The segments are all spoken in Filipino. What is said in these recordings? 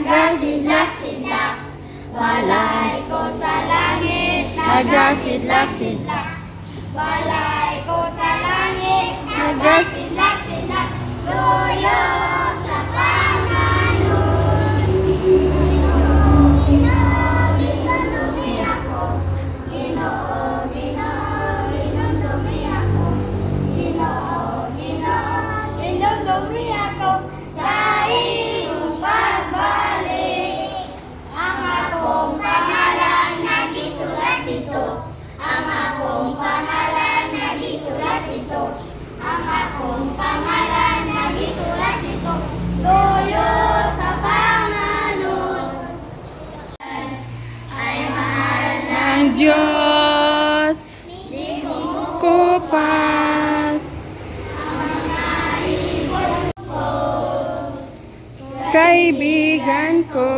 nagasidlak-sidlak. Balay ko sa langit, nagasidlak-sidlak. Balay ko sa langit, nagasidlak-sidlak. Loyo sa Panginoon. Ginoo, Ginoo, ginundumi ako. Ginoo, Ginoo, ginundumi ako. Ginoo, Ginoo, ginundumi ako. Sa iyong pagbalik, ang akong pangalan nagisulat dito. Ang akong pangalan nagisulat dito. Ang akong pangalan nagisulat dito. Loyo sa Panginoon. Ay mahal Ang Diyos di kupas ko. kaibigan ko.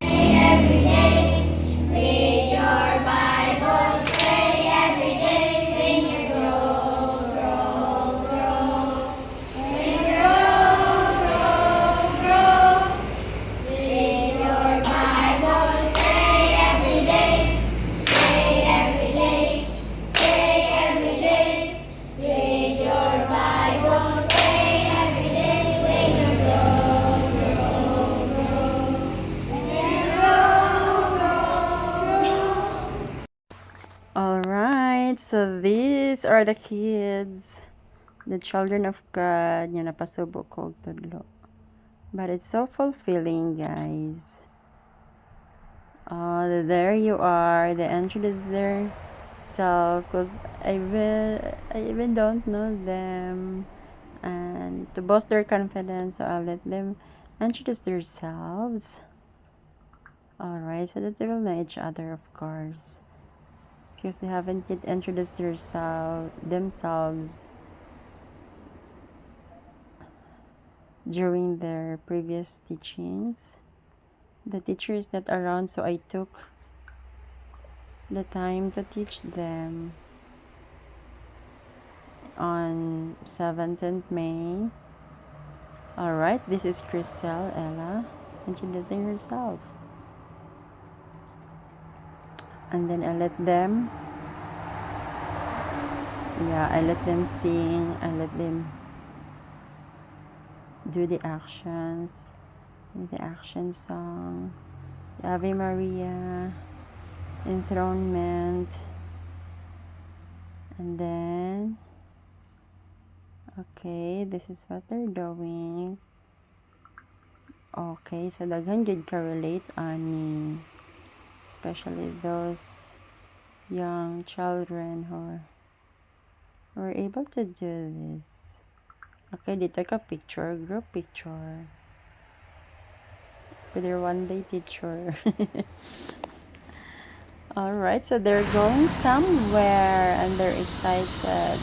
Every day, read your Bible. Pray every day when you grow, grow, grow. When you grow. Read your Bible. Pray every day. Pray every day. Pray every day. Read your Bible. Pray every day when you grow, grow, grow. When you Alright, so these are the kids, the children of God, yung napasubo ko og tudlo. But it's so fulfilling, guys. There you are, the introduce their self, because I even don't know them, and to boost their confidence, so I'll let them introduce themselves. Alright, so that they will know each other, of course, because they haven't yet introduced themselves during their previous teachings. The teacher is not around, so I took the time to teach them on 17th May. Alright, this is Christelle Ella introducing herself. And then I let them sing, I let them do the actions, the action song, the Ave Maria, enthronement, and then okay, this is what they're doing. Okay, so daghan gid ka relate ani, especially those young children who were able to do this. Okay, they took a picture, group picture with their one-day teacher. Alright, so they're going somewhere and they're excited.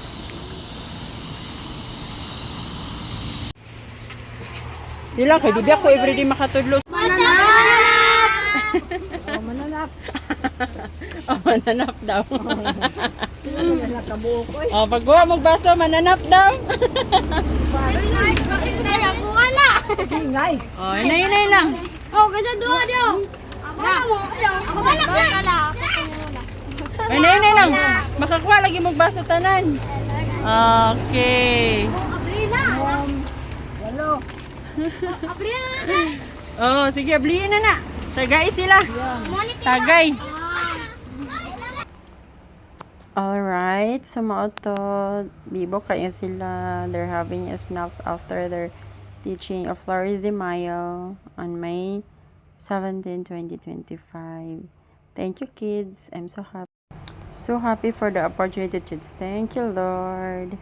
Dila kay di ba ko everyday makatudlo. Mananap! Oh, mananap. Oh, mananap daw. Mananap ka buko eh. Oh, paggawa mo baso, mananap daw. Ingay. Oh, inay lang. Oh, kasi doon daw. Ako na mo. Ako na. Inay lang. Makakuha lagi mo baso tanan. Okay. Abrina. Walo. Abrina na. Oh, sige, ablihin na. Tagay sila. Tagay. Alright, so mauto, bibo kayo sila. They're having a snacks after their teaching of Flores de Mayo on May 17, 2025. Thank you, kids. I'm so happy. So happy for the opportunity, kids. Thank you, Lord.